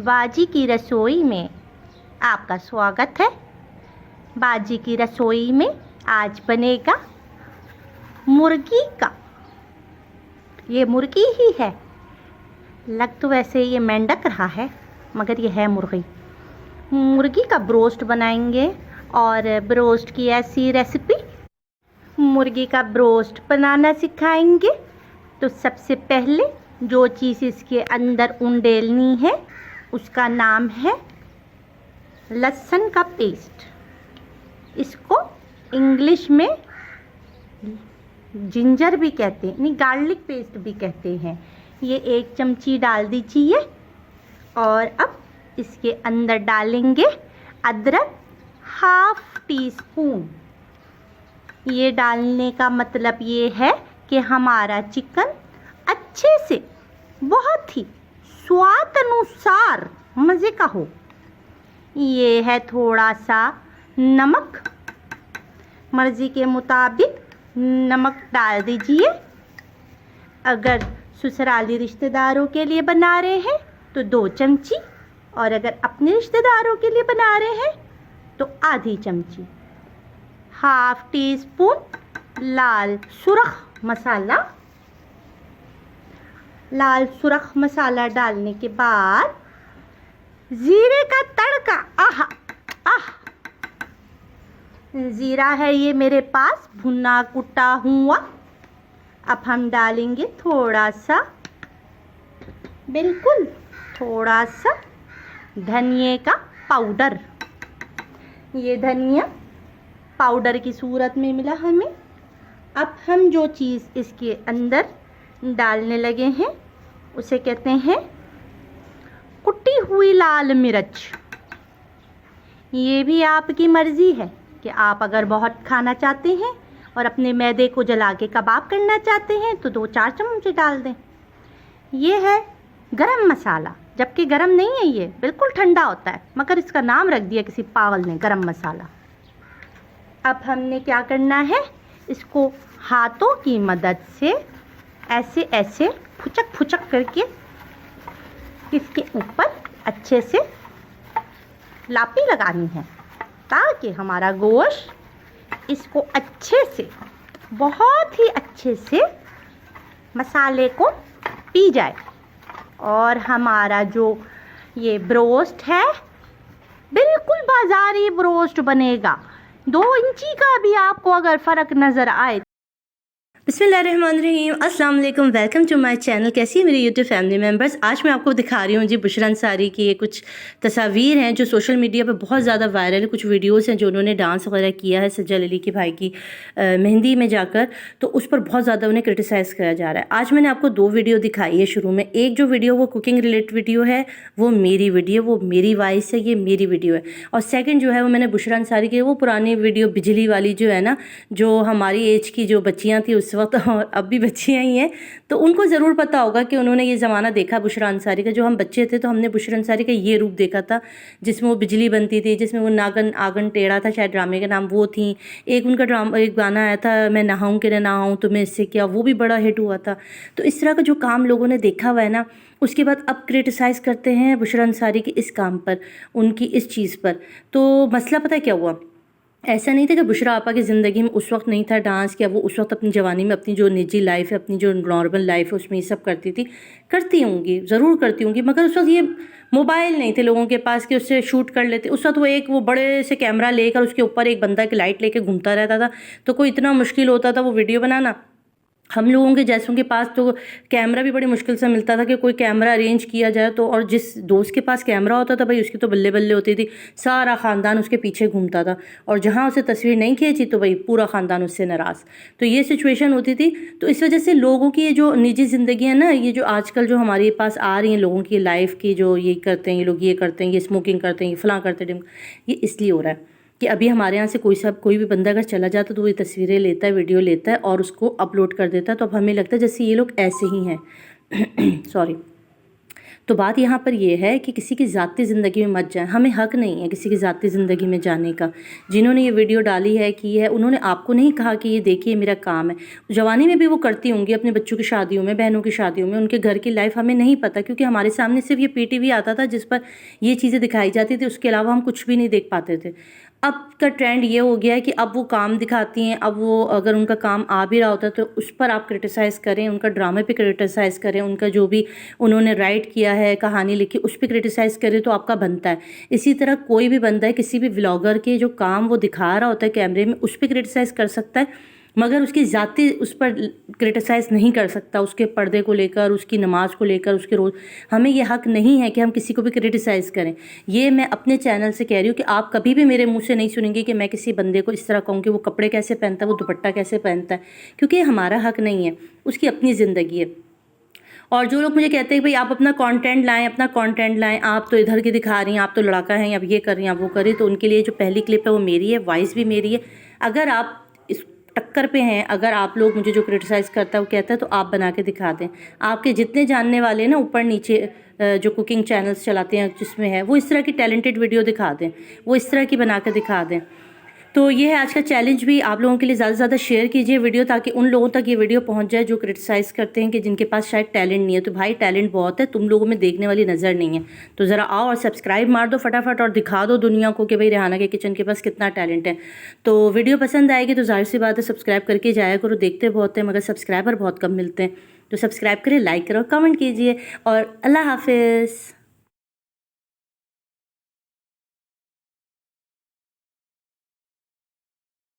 बाजी की रसोई में आपका स्वागत है। बाजी की रसोई में आज बनेगा मुर्गी का। ये मुर्गी ही है, लग तो वैसे ये मेंढक रहा है मगर ये है मुर्गी। मुर्गी का ब्रोस्ट बनाएंगे और ब्रोस्ट की ऐसी रेसिपी, मुर्गी का ब्रोस्ट बनाना सिखाएंगे। तो सबसे पहले जो चीज़ इसके अंदर उंडेलनी है उसका नाम है लहसुन का पेस्ट। इसको इंग्लिश में जिंजर भी कहते हैं, नहीं गार्लिक पेस्ट भी कहते हैं। ये 1 चमची डाल दीजिए और अब इसके अंदर डालेंगे अदरक 1/2 टीस्पून। ये डालने का मतलब ये है कि हमारा चिकन अच्छे से, बहुत ही स्वाद अनुसार मज़े का हो। ये है थोड़ा सा नमक, मर्ज़ी के मुताबिक नमक डाल दीजिए। अगर ससुराली रिश्तेदारों के लिए बना रहे हैं तो 2 चमची, और अगर अपने रिश्तेदारों के लिए बना रहे हैं तो आधी चमची। 1/2 टीस्पून लाल सुरख मसाला। लाल सुरख मसाला डालने के बाद ज़ीरे का तड़का। आह आह, ज़ीरा है ये मेरे पास भुना कुटा हुआ। अब हम डालेंगे थोड़ा सा, बिल्कुल थोड़ा सा धनिए का पाउडर। ये धनिया पाउडर की सूरत में मिला हमें। अब हम जो चीज़ इसके अंदर डालने लगे हैं उसे कहते हैं कुटी हुई लाल मिर्च। ये भी आपकी मर्ज़ी है कि आप अगर बहुत खाना चाहते हैं और अपने मैदे को जला के कबाब करना चाहते हैं तो 2-4 चम्मच डाल दें। ये है गरम मसाला, जबकि गरम नहीं है, ये बिल्कुल ठंडा होता है, मगर इसका नाम रख दिया किसी पागल ने गरम मसाला। अब हमने क्या करना है, इसको हाथों की मदद से ऐसे ऐसे फुचक फुचक करके इसके ऊपर अच्छे से लापी लगानी है, ताकि हमारा गोश्त इसको अच्छे से, बहुत ही अच्छे से मसाले को पी जाए। और हमारा जो ये ब्रोस्ट है बिल्कुल बाज़ारी ब्रोस्ट बनेगा। 2 इंची का भी आपको अगर फ़र्क नज़र आए। बिस्मिल्लाहिर्रहमानिर्रहीम, अस्सलाम वालेकुम, वेलकम टू माय चैनल। कैसी है मेरी यूट्यूब फैमिली मेम्बर्स। आज मैं आपको दिखा रही हूँ जी बुशरा अंसारी की ये कुछ तस्वीर हैं जो सोशल मीडिया पे बहुत ज़्यादा वायरल है। कुछ वीडियोस हैं जो उन्होंने डांस वगैरह किया है सज्जल अली के भाई की मेहंदी में जाकर, तो उस पर बहुत ज़्यादा उन्हें क्रिटिसाइज़ किया जा रहा है। आज मैंने आपको 2 वीडियो दिखाई है। शुरू में एक जो वीडियो वो कुकिंग रिलेटेड वीडियो है, वो मेरी वीडियो, वो मेरी वॉइस है, ये मेरी वीडियो है। और सेकेंड जो है वो मैंने बुशरा अंसारी की वो पुरानी वीडियो बिजली वाली जो है ना, जो हमारी एज की जो बच्चियाँ थी उस वक्त और अब भी बच्चियाँ ही हैं, तो उनको ज़रूर पता होगा कि उन्होंने ये ज़माना देखा बुशरा अंसारी का। जो हम बच्चे थे तो हमने बुशरा अंसारी का ये रूप देखा था जिसमें वो बिजली बनती थी, जिसमें वो नागन आगन टेढ़ा था, शायद ड्रामे का नाम वो थी। एक उनका ड्रामा, एक गाना आया था मैं नहाऊं कि न नहाऊं तुम्हें इससे क्या, वो भी बड़ा हिट हुआ था। तो इस तरह का जो काम लोगों ने देखा हुआ है ना, उसके बाद अब क्रिटिसाइज़ करते हैं बुशरा अंसारी की इस काम पर, उनकी इस चीज़ पर। तो मसला पता है क्या हुआ, ऐसा नहीं था कि बुशरा आपा की ज़िंदगी में उस वक्त नहीं था डांस किया। वो उस वक्त अपनी जवानी में अपनी जो निजी लाइफ है, अपनी जो नॉर्मल लाइफ है, उसमें ये सब करती थी, करती होंगी, ज़रूर करती होंगी, मगर उस वक्त ये मोबाइल नहीं थे लोगों के पास कि उससे शूट कर लेते। उस वक्त वो बड़े से कैमरा लेकर उसके ऊपर एक बंदा की लाइट लेके घूमता रहता था, तो कोई इतना मुश्किल होता था वो वीडियो बनाना। हम लोगों के जैसों के पास तो कैमरा भी बड़ी मुश्किल से मिलता था कि कोई कैमरा अरेंज किया जाए तो। और जिस दोस्त के पास कैमरा होता था भाई, उसकी तो बल्ले बल्ले होती थी, सारा ख़ानदान उसके पीछे घूमता था। और जहाँ उसे तस्वीर नहीं खींची तो भाई पूरा ख़ानदान उससे नाराज़। तो ये सिचुएशन होती थी। तो इस वजह से लोगों की ये जो निजी ज़िंदगी है ना, ये जो आजकल जो हमारे पास आ रही हैं लोगों की लाइफ की, जो ये करते हैं, ये लोग ये करते हैं, ये स्मोकिंग करते हैं, ये फ़लाँ करते हैं, ये इसलिए हो रहा है कि अभी हमारे यहाँ से कोई भी बंदा अगर चला जाता तो वो ये तस्वीरें लेता है, वीडियो लेता है और उसको अपलोड कर देता है। तो अब हमें लगता है जैसे ये लोग ऐसे ही हैं सॉरी। तो बात यहाँ पर यह है कि किसी की ज़ाती ज़िंदगी में मत जाएं, हमें हक नहीं है किसी की ज़ाती ज़िंदगी में जाने का। जिन्होंने ये वीडियो डाली है की है, उन्होंने आपको नहीं कहा कि ये देखिए मेरा काम है। जवानी में भी वो करती होंगी अपने बच्चों की शादियों में, बहनों की शादियों में, उनके घर की लाइफ हमें नहीं पता, क्योंकि हमारे सामने सिर्फ ये पीटीवी आता था जिस पर ये चीज़ें दिखाई जाती थी, उसके अलावा हम कुछ भी नहीं देख पाते थे। अब का ट्रेंड ये हो गया है कि अब वो काम दिखाती हैं, अब वो अगर उनका काम आ भी रहा होता है तो उस पर आप क्रिटिसाइज़ करें, उनका ड्रामे पे क्रिटिसाइज़ करें, उनका जो भी उन्होंने राइट किया है, कहानी लिखी, उस पर क्रिटिसाइज़ करें तो आपका बनता है। इसी तरह कोई भी बंदा है, किसी भी व्लॉगर के जो काम वो दिखा रहा होता है कैमरे में, उस पर क्रिटिसाइज़ कर सकता है, मगर उसकी ज़ाती उस पर क्रिटिसाइज़ नहीं कर सकता। उसके पर्दे को लेकर, उसकी नमाज़ को लेकर, उसके रोज़, हमें ये हक नहीं है कि हम किसी को भी क्रिटिसाइज़ करें। ये मैं अपने चैनल से कह रही हूँ कि आप कभी भी मेरे मुंह से नहीं सुनेंगे कि मैं किसी बंदे को इस तरह कहूँ कि वो कपड़े कैसे पहनता है, वो दुपट्टा कैसे पहनता है, क्योंकि ये हमारा हक नहीं है, उसकी अपनी ज़िंदगी है। और जो लोग मुझे कहते हैं भाई आप अपना कंटेंट लाएं, अपना कंटेंट लाएं, आप तो इधर की दिखा रही हैं, आप तो लड़ाका हैं, अब ये कर रही हैं, आप वो कर रही हैं, तो उनके लिए जो पहली क्लिप है वो मेरी है, वॉइस भी मेरी है। अगर आप इस टक्कर पे हैं, अगर आप लोग मुझे जो क्रिटिसाइज़ करता है वो कहता है, तो आप बना के दिखा दें। आपके जितने जानने वाले हैं ना ऊपर नीचे जो कुकिंग चैनल्स चलाते हैं जिसमें है, वो इस तरह की टैलेंटेड वीडियो दिखा दें, वो इस तरह की बना के दिखा दें। तो ये है आज का चैलेंज भी आप लोगों के लिए, ज़्यादा से ज़्यादा शेयर कीजिए वीडियो, ताकि उन लोगों तक ये वीडियो पहुंच जाए जो क्रिटिसाइज़ करते हैं कि जिनके पास शायद टैलेंट नहीं है। तो भाई टैलेंट बहुत है, तुम लोगों में देखने वाली नज़र नहीं है। तो ज़रा आओ और सब्सक्राइब मार दो फटाफट और दिखा दो दुनिया को कि भाई रेहाना के किचन के पास कितना टैलेंट है। तो वीडियो पसंद आएगी तो जाहिर सी बात है सब्सक्राइब करके जाया करो। देखते बहुत हैं मगर सब्सक्राइबर बहुत कम मिलते हैं, तो सब्सक्राइब करें, लाइक करो, कमेंट कीजिए और अल्लाह हाफिज़।